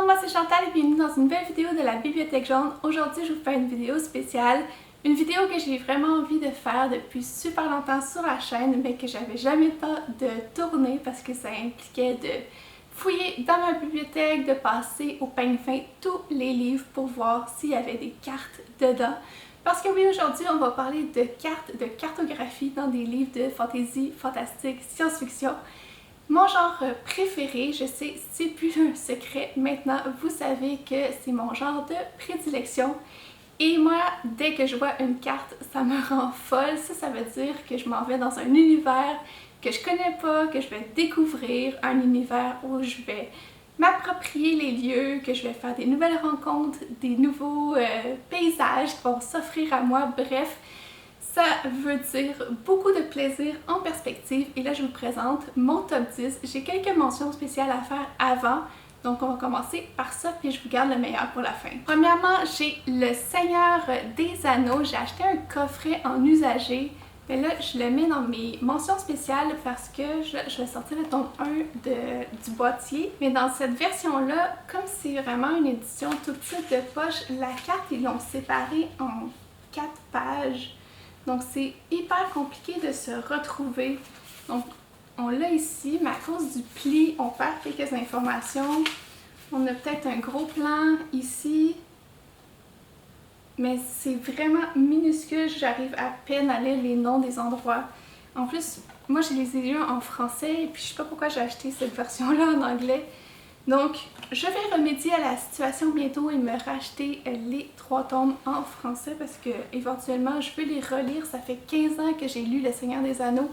monde, moi c'est Chantal et bienvenue dans une nouvelle vidéo de la Bibliothèque Jaune. Aujourd'hui je vous fais une vidéo spéciale, une vidéo que j'ai vraiment envie de faire depuis super longtemps sur la chaîne mais que j'avais jamais le temps de tourner parce que ça impliquait de fouiller dans ma bibliothèque, de passer au peigne fin tous les livres pour voir s'il y avait des cartes dedans. Parce que oui, aujourd'hui on va parler de cartes, de cartographie dans des livres de fantasy, fantastique, science-fiction. Mon genre préféré, je sais, c'est plus un secret maintenant, vous savez que c'est mon genre de prédilection. Et moi, dès que je vois une carte, ça me rend folle. Ça veut dire que je m'en vais dans un univers que je connais pas, que je vais découvrir, un univers où je vais m'approprier les lieux, que je vais faire des nouvelles rencontres, des nouveaux paysages qui vont s'offrir à moi, bref. Ça veut dire beaucoup de plaisir en perspective et là je vous présente mon top 10. J'ai quelques mentions spéciales à faire avant, donc on va commencer par ça puis je vous garde le meilleur pour la fin. Premièrement, j'ai le Seigneur des Anneaux. J'ai acheté un coffret en usagé, mais là je le mets dans mes mentions spéciales parce que je vais sortir le tome 1 du boîtier. Mais dans cette version-là, comme c'est vraiment une édition toute petite de poche, la carte ils l'ont séparée en 4 pages. Donc c'est hyper compliqué de se retrouver. Donc on l'a ici, mais à cause du pli, on perd quelques informations. On a peut-être un gros plan ici. Mais c'est vraiment minuscule, j'arrive à peine à lire les noms des endroits. En plus, moi j'ai les ai lus en français et puis je sais pas pourquoi j'ai acheté cette version-là en anglais. Donc, je vais remédier à la situation bientôt et me racheter les 3 tomes en français parce que éventuellement je veux les relire. Ça fait 15 ans que j'ai lu Le Seigneur des Anneaux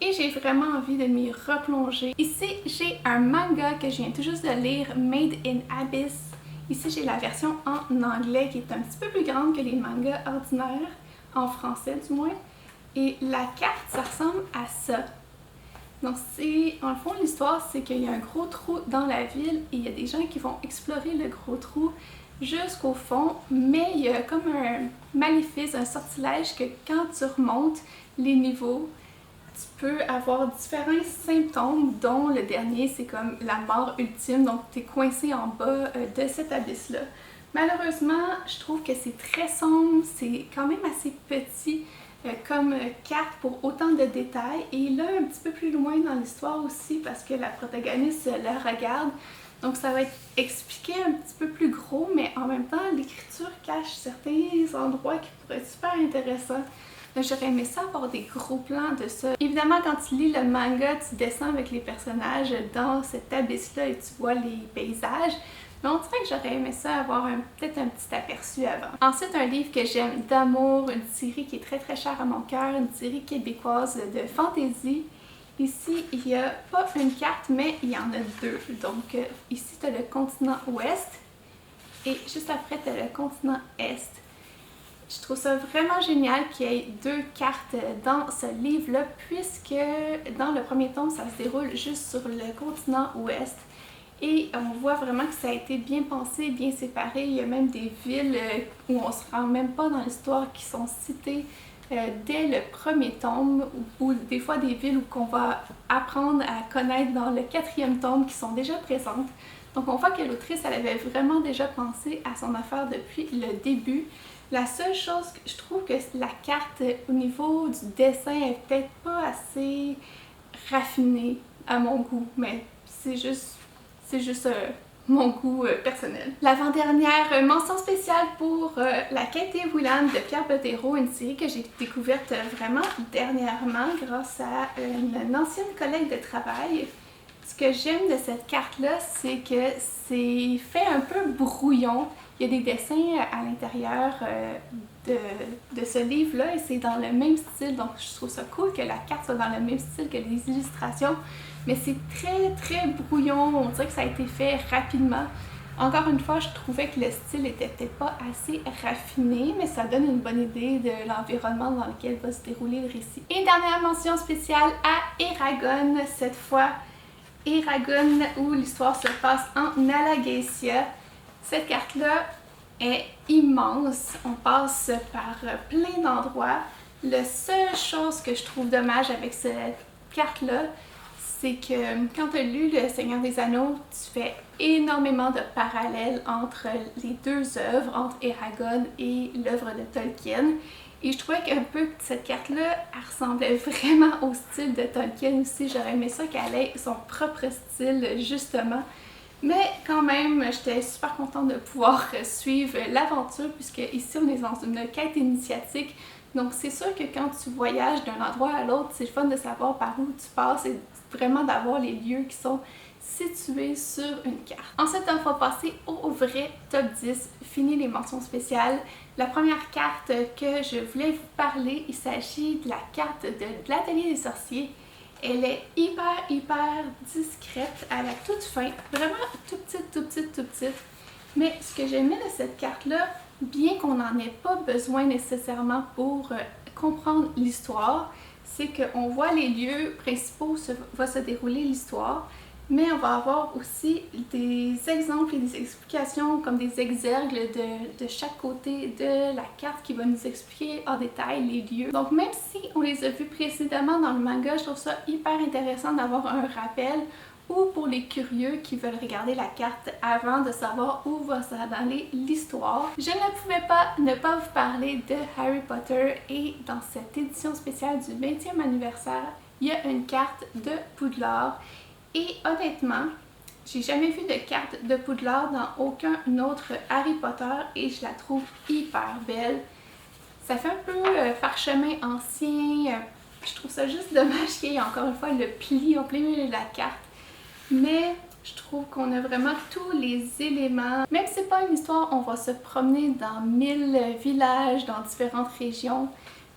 et j'ai vraiment envie de m'y replonger. Ici, j'ai un manga que je viens tout juste de lire, Made in Abyss. Ici, j'ai la version en anglais qui est un petit peu plus grande que les mangas ordinaires, en français du moins. Et la carte, ça ressemble à ça. Donc c'est, en le fond, l'histoire, c'est qu'il y a un gros trou dans la ville et il y a des gens qui vont explorer le gros trou jusqu'au fond, mais il y a comme un maléfice, un sortilège que quand tu remontes les niveaux, tu peux avoir différents symptômes, dont le dernier, c'est comme la mort ultime, donc tu es coincé en bas de cet abysse-là. Malheureusement, je trouve que c'est très sombre, c'est quand même assez petit comme carte pour autant de détails. Et là, un petit peu plus loin dans l'histoire aussi, parce que la protagoniste la regarde, donc ça va être expliqué un petit peu plus gros, mais en même temps, l'écriture cache certains endroits qui pourraient être super intéressants. J'aurais aimé ça avoir des gros plans de ça. Évidemment, quand tu lis le manga, tu descends avec les personnages dans cet abysse-là et tu vois les paysages. Mais on dirait que j'aurais aimé ça avoir peut-être un petit aperçu avant. Ensuite, un livre que j'aime d'amour, une série qui est très très chère à mon cœur, une série québécoise de fantasy. Ici, il n'y a pas une carte, mais il y en a 2. Donc ici, tu as le continent ouest et juste après, tu as le continent est. Je trouve ça vraiment génial qu'il y ait 2 cartes dans ce livre-là, puisque dans le premier tome, ça se déroule juste sur le continent ouest. Et on voit vraiment que ça a été bien pensé, bien séparé. Il y a même des villes où on se rend même pas dans l'histoire qui sont citées dès le premier tome, ou des fois des villes qu'on va apprendre à connaître dans le 4e tome qui sont déjà présentes. Donc on voit que l'autrice, elle avait vraiment déjà pensé à son affaire depuis le début. La seule chose que je trouve que la carte au niveau du dessin est peut-être pas assez raffinée à mon goût, mais c'est juste mon goût personnel. L'avant-dernière mention spéciale pour La Quête des Willan de Pierre Bottero, une série que j'ai découverte vraiment dernièrement grâce à une ancienne collègue de travail. Ce que j'aime de cette carte-là, c'est que c'est fait un peu brouillon. Il y a des dessins à l'intérieur de ce livre-là et c'est dans le même style, donc je trouve ça cool que la carte soit dans le même style que les illustrations. Mais c'est très très brouillon, on dirait que ça a été fait rapidement. Encore une fois, je trouvais que le style était peut-être pas assez raffiné, mais ça donne une bonne idée de l'environnement dans lequel va se dérouler le récit. Et dernière mention spéciale à Eragon, cette fois Eragon où l'histoire se passe en Alagaësia. Cette carte-là est immense, on passe par plein d'endroits. La seule chose que je trouve dommage avec cette carte-là, c'est que quand tu as lu Le Seigneur des Anneaux, tu fais énormément de parallèles entre les deux œuvres, entre Eragon et l'œuvre de Tolkien. Et je trouvais qu'un peu cette carte-là, elle ressemblait vraiment au style de Tolkien aussi. J'aurais aimé ça qu'elle ait son propre style, justement. Mais quand même, j'étais super contente de pouvoir suivre l'aventure, puisque ici, on est dans une quête initiatique. Donc, c'est sûr que quand tu voyages d'un endroit à l'autre, c'est le fun de savoir par où tu passes et vraiment d'avoir les lieux qui sont situés sur une carte. Ensuite, on va passer au vrai top 10, fini les mentions spéciales. La première carte que je voulais vous parler, il s'agit de la carte de l'Atelier des Sorciers. Elle est hyper discrète à la toute fin, vraiment tout petite. Mais ce que j'aimais de cette carte-là, bien qu'on n'en ait pas besoin nécessairement pour comprendre l'histoire, c'est qu'on voit les lieux principaux où va se dérouler l'histoire, mais on va avoir aussi des exemples et des explications comme des exergues de chaque côté de la carte qui va nous expliquer en détail les lieux. Donc même si on les a vus précédemment dans le manga, je trouve ça hyper intéressant d'avoir un rappel, ou pour les curieux qui veulent regarder la carte avant de savoir où va s'en aller l'histoire. Je ne pouvais pas ne pas vous parler de Harry Potter, et dans cette édition spéciale du 20e anniversaire, il y a une carte de Poudlard. Et honnêtement, j'ai jamais vu de carte de Poudlard dans aucun autre Harry Potter et je la trouve hyper belle. Ça fait un peu parchemin ancien, je trouve ça juste dommage qu'il y ait encore une fois le pli au plein milieu de la carte. Mais je trouve qu'on a vraiment tous les éléments. Même si c'est pas une histoire, on va se promener dans 1000 villages, dans différentes régions.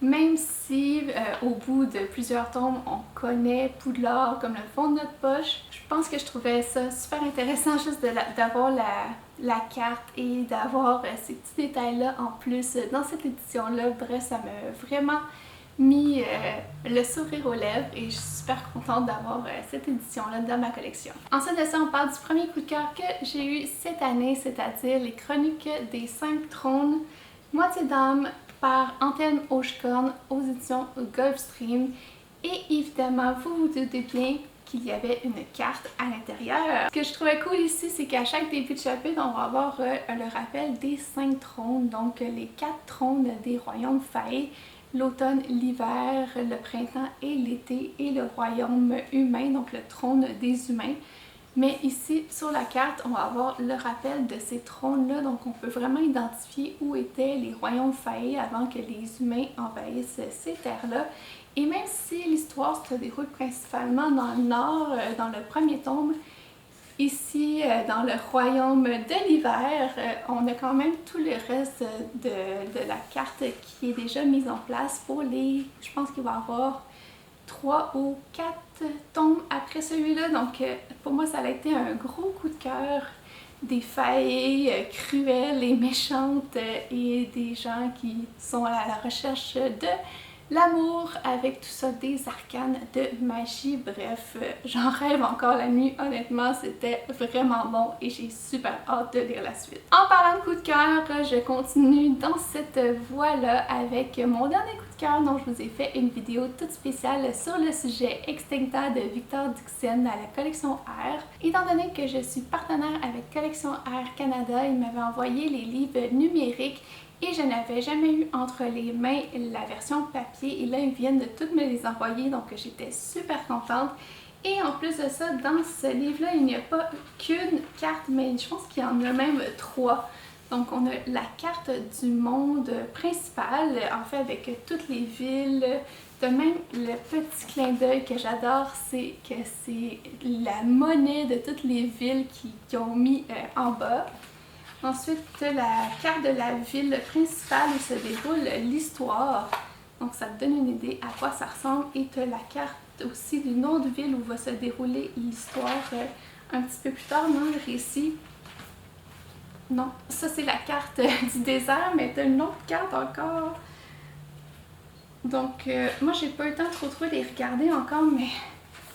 Même si au bout de plusieurs tomes, on connaît Poudlard comme le fond de notre poche, je pense que je trouvais ça super intéressant juste d'avoir la carte et d'avoir ces petits détails-là en plus dans cette édition-là. Bref, ça m'a vraiment mis le sourire aux lèvres et je suis super contente d'avoir cette édition-là dans ma collection. Ensuite de ça, on parle du premier coup de cœur que j'ai eu cette année, c'est-à-dire les Chroniques des 5 trônes, moitié d'âme, par Antenne Hochecorne aux éditions Gulfstream. Et évidemment, vous vous doutez bien qu'il y avait une carte à l'intérieur. Ce que je trouvais cool ici, c'est qu'à chaque début de chapitre, on va avoir le rappel des 5 trônes, donc les 4 trônes des royaumes faillis, l'automne, l'hiver, le printemps et l'été, et le royaume humain, donc le trône des humains. Mais ici, sur la carte, on va avoir le rappel de ces trônes-là, donc on peut vraiment identifier où étaient les royaumes faillis avant que les humains envahissent ces terres-là. Et même si l'histoire se déroule principalement dans le nord, dans le premier tome, ici, dans le royaume de l'hiver, on a quand même tout le reste de la carte qui est déjà mise en place pour les... Je pense qu'il va y avoir 3 ou 4 tomes après celui-là, donc pour moi ça a été un gros coup de cœur. Des failles cruelles et méchantes et des gens qui sont à la recherche de l'amour avec tout ça, des arcanes de magie. Bref, j'en rêve encore la nuit, honnêtement, c'était vraiment bon et j'ai super hâte de lire la suite. En parlant de coup de cœur, je continue dans cette voie-là avec mon dernier coup de cœur dont je vous ai fait une vidéo toute spéciale sur le sujet Extincta de Victor Dixon à la Collection R. Étant donné que je suis partenaire avec Collection R Canada, ils m'avaient envoyé les livres numériques et je n'avais jamais eu entre les mains la version papier, et là ils viennent de toutes me les envoyer, donc j'étais super contente. Et en plus de ça, dans ce livre-là, il n'y a pas qu'une carte, mais je pense qu'il y en a même 3. Donc on a la carte du monde principal, en fait avec toutes les villes. De même, le petit clin d'œil que j'adore, c'est que c'est la monnaie de toutes les villes qui ont mis en bas. Ensuite, tu as la carte de la ville principale où se déroule l'histoire. Donc, ça te donne une idée à quoi ça ressemble. Et tu as la carte aussi d'une autre ville où va se dérouler l'histoire un petit peu plus tard dans le récit. Non, ça c'est la carte du désert, mais tu as une autre carte encore. Donc, moi, j'ai pas eu le temps de les regarder encore, mais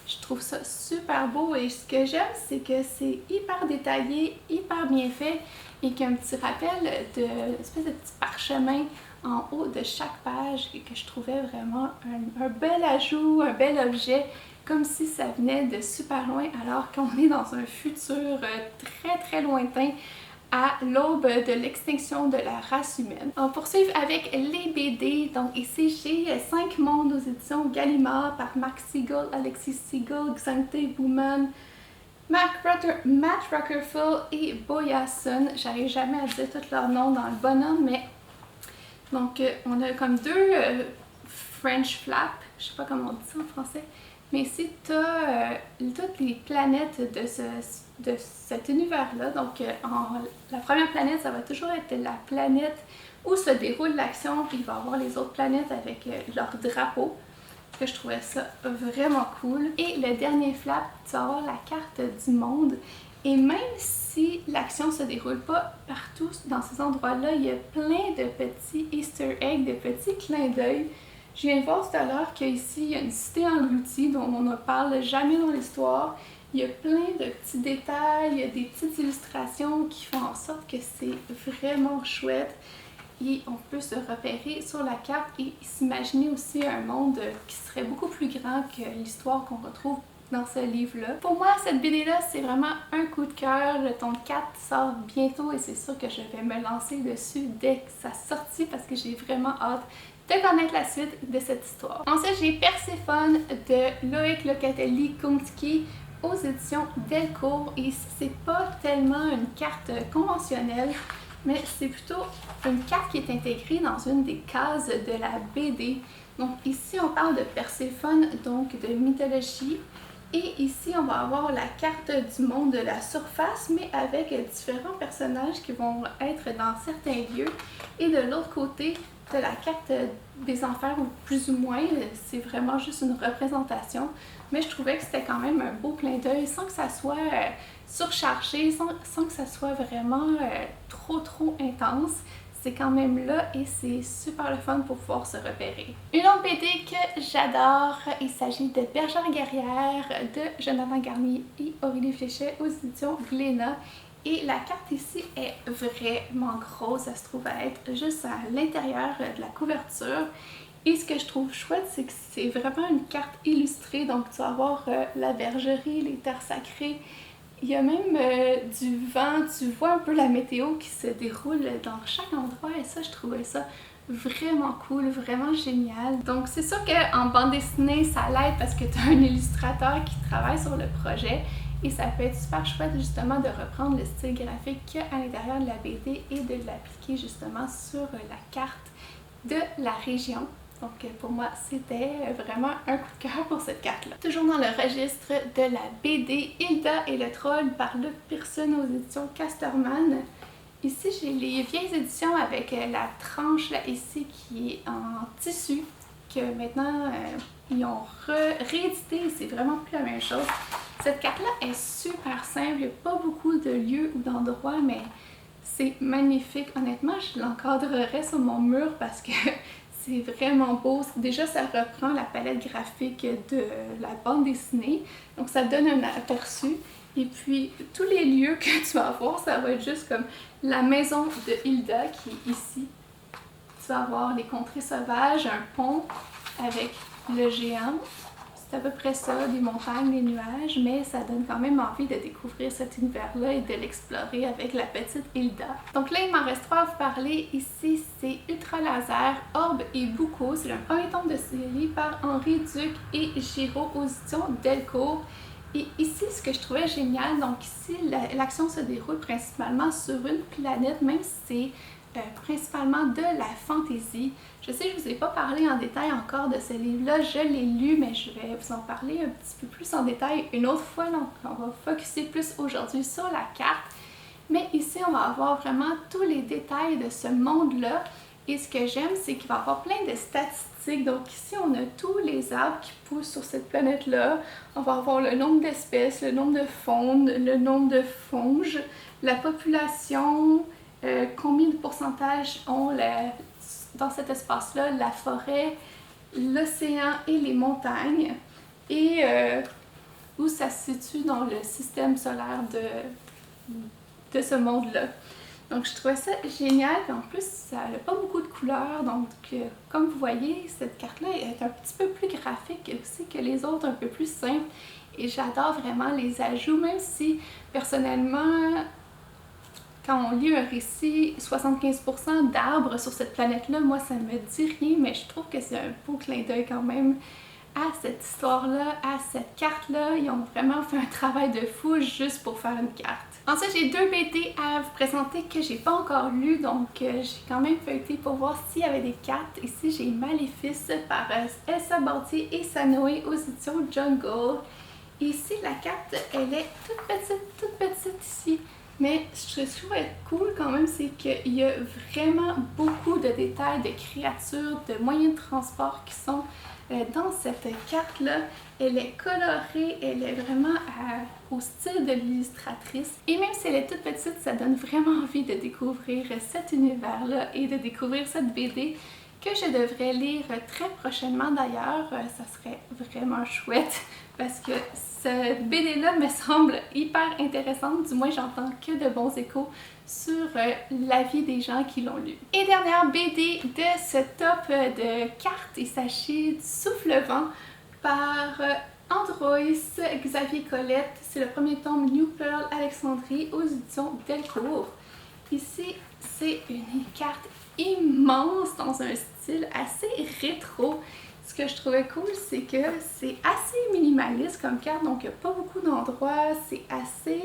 je trouve ça super beau. Et ce que j'aime, c'est que c'est hyper détaillé, hyper bien fait, et qu'il y a un petit rappel une espèce de petit parchemin en haut de chaque page que je trouvais vraiment un bel ajout, un bel objet comme si ça venait de super loin, alors qu'on est dans un futur très très lointain, à l'aube de l'extinction de la race humaine. On poursuit avec les BD. Donc ici j'ai 5 mondes aux éditions Gallimard par Mark Siegel, Alexis Siegel, Xante Bouman, Matt Rockerfull et Boyasun. J'arrive jamais à dire tous leurs noms dans le bonhomme, mais donc on a comme deux French flaps, je sais pas comment on dit ça en français, mais ici tu as toutes les planètes de cet univers-là. Donc la première planète, ça va toujours être la planète où se déroule l'action, puis il va y avoir les autres planètes avec leur drapeau. Que je trouvais ça vraiment cool. Et le dernier flap, tu vas avoir la carte du monde. Et même si l'action se déroule pas partout dans ces endroits-là, il y a plein de petits easter eggs, de petits clins d'œil. Je viens de voir tout à l'heure qu'ici, il y a une cité engloutie dont on ne parle jamais dans l'histoire. Il y a plein de petits détails, il y a des petites illustrations qui font en sorte que c'est vraiment chouette. Et on peut se repérer sur la carte et s'imaginer aussi un monde qui serait beaucoup plus grand que l'histoire qu'on retrouve dans ce livre-là. Pour moi, cette BD-là, c'est vraiment un coup de cœur. Le tome 4 sort bientôt et c'est sûr que je vais me lancer dessus dès que ça sortit parce que j'ai vraiment hâte de connaître la suite de cette histoire. Ensuite, j'ai Perséphone de Loïc Locatelli-Komsky aux éditions Delcourt et c'est pas tellement une carte conventionnelle, mais c'est plutôt une carte qui est intégrée dans une des cases de la BD. Donc ici on parle de Perséphone, donc de mythologie, et ici on va avoir la carte du monde de la surface, mais avec différents personnages qui vont être dans certains lieux, et de l'autre côté de la carte des enfers, ou plus ou moins, c'est vraiment juste une représentation, mais je trouvais que c'était quand même un beau clin d'œil sans que ça soit surchargé, sans que ça soit vraiment trop intense. C'est quand même là et c'est super le fun pour pouvoir se repérer. Une autre BD que j'adore, il s'agit de Bergère guerrière de Jonathan Garnier et Aurélie Fléchet aux éditions Glénat. Et la carte ici est vraiment grosse, ça se trouve à être juste à l'intérieur de la couverture. Et ce que je trouve chouette, c'est que c'est vraiment une carte illustrée, donc tu vas avoir la bergerie, les terres sacrées. Il y a même du vent, tu vois un peu la météo qui se déroule dans chaque endroit et ça, je trouvais ça vraiment cool, vraiment génial. Donc c'est sûr qu'en bande dessinée, ça l'aide parce que tu as un illustrateur qui travaille sur le projet et ça peut être super chouette justement de reprendre le style graphique qu'il y a à l'intérieur de la BD et de l'appliquer justement sur la carte de la région. Donc pour moi, c'était vraiment un coup de cœur pour cette carte-là. Toujours dans le registre de la BD Hilda et le troll par Luc Pearson aux éditions Casterman. Ici, j'ai les vieilles éditions avec la tranche là ici qui est en tissu, que maintenant ils ont réédité, c'est vraiment plus la même chose. Cette carte-là est super simple, il n'y a pas beaucoup de lieux ou d'endroits, mais c'est magnifique. Honnêtement, je l'encadrerais sur mon mur parce que c'est vraiment beau. Déjà, ça reprend la palette graphique de la bande dessinée. Donc, ça donne un aperçu. Et puis, tous les lieux que tu vas voir, ça va être juste comme la maison de Hilda qui est ici. Tu vas avoir les contrées sauvages, un pont avec le géant. C'est à peu près ça, des montagnes, des nuages, mais ça donne quand même envie de découvrir cet univers-là et de l'explorer avec la petite Hilda. Donc là, il m'en reste 3 à vous parler. Ici, c'est Ultra Laser, Orbe et Bucco. C'est le premier tome de série par Henri Duc et Giraud aux éditions Delcourt. Et ici, ce que je trouvais génial, donc ici, l'action se déroule principalement sur une planète, même si c'est principalement de la fantaisie. Je sais que je ne vous ai pas parlé en détail encore de ce livre-là, je l'ai lu, mais je vais vous en parler un petit peu plus en détail une autre fois. Donc, on va focuser plus aujourd'hui sur la carte. Mais ici, on va avoir vraiment tous les détails de ce monde-là. Et ce que j'aime, c'est qu'il va y avoir plein de statistiques. Donc ici, on a tous les arbres qui poussent sur cette planète-là. On va avoir le nombre d'espèces, le nombre de faunes, le nombre de fonges, la population, combien de pourcentage ont dans cet espace-là la forêt, l'océan et les montagnes, et où ça se situe dans le système solaire de ce monde-là. Donc je trouvais ça génial, puis en plus ça n'a pas beaucoup de couleurs, donc comme vous voyez, cette carte-là est un petit peu plus graphique aussi que les autres, un peu plus simple, et j'adore vraiment les ajouts, même si personnellement, quand on lit un récit, 75% d'arbres sur cette planète-là, moi ça me dit rien, mais je trouve que c'est un beau clin d'œil quand même à cette histoire-là, à cette carte-là. Ils ont vraiment fait un travail de fou juste pour faire une carte. Ensuite, j'ai 2 BD à vous présenter que j'ai pas encore lues, donc j'ai quand même feuilleté pour voir s'il y avait des cartes. Ici, j'ai Maléfice par Elsa Bordier et Sanoé aux éditions Jungle. Ici, la carte, elle est toute petite ici. Mais ce que je trouve cool quand même, c'est qu'il y a vraiment beaucoup de détails, de créatures, de moyens de transport qui sont dans cette carte-là. Elle est colorée, elle est vraiment au style de l'illustratrice. Et même si elle est toute petite, ça donne vraiment envie de découvrir cet univers-là et de découvrir cette BD que je devrais lire très prochainement d'ailleurs. Ça serait vraiment chouette parce que cette BD-là me semble hyper intéressante, du moins j'entends que de bons échos sur l'avis des gens qui l'ont lu. Et dernière BD de ce top de cartes, il s'agit du Souffle-Vent par Androys Xavier Colette. C'est le premier tome New Pearl Alexandrie aux éditions Delcourt. Ici, c'est une carte immense dans un style assez rétro. Ce que je trouvais cool, c'est que c'est assez minimaliste comme carte, donc il n'y a pas beaucoup d'endroits, c'est assez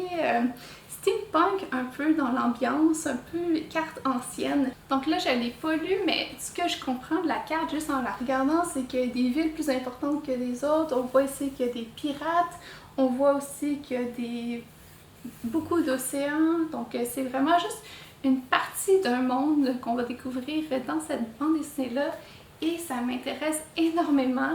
steampunk un peu dans l'ambiance, un peu carte ancienne. Donc là, je ne l'ai pas lu, mais ce que je comprends de la carte juste en la regardant, c'est qu'il y a des villes plus importantes que les autres. On voit ici qu'il y a des pirates, on voit aussi qu'il y a beaucoup d'océans, donc c'est vraiment juste une partie d'un monde qu'on va découvrir dans cette bande dessinée-là et ça m'intéresse énormément.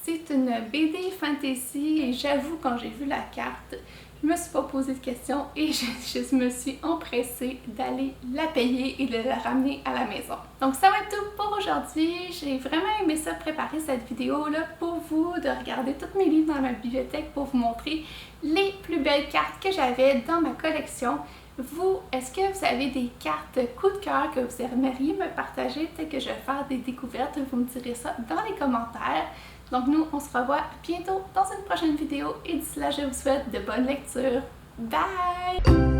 C'est une BD fantasy et j'avoue, quand j'ai vu la carte, je me suis pas posé de questions et je me suis empressée d'aller la payer et de la ramener à la maison. Donc ça va être tout pour aujourd'hui. J'ai vraiment aimé ça, préparer cette vidéo-là pour vous, de regarder tous mes livres dans ma bibliothèque pour vous montrer les plus belles cartes que j'avais dans ma collection. Vous, est-ce que vous avez des cartes coup de cœur que vous aimeriez me partager? Peut-être que je vais faire des découvertes, vous me direz ça dans les commentaires. Donc nous, on se revoit bientôt dans une prochaine vidéo et d'ici là, je vous souhaite de bonnes lectures. Bye!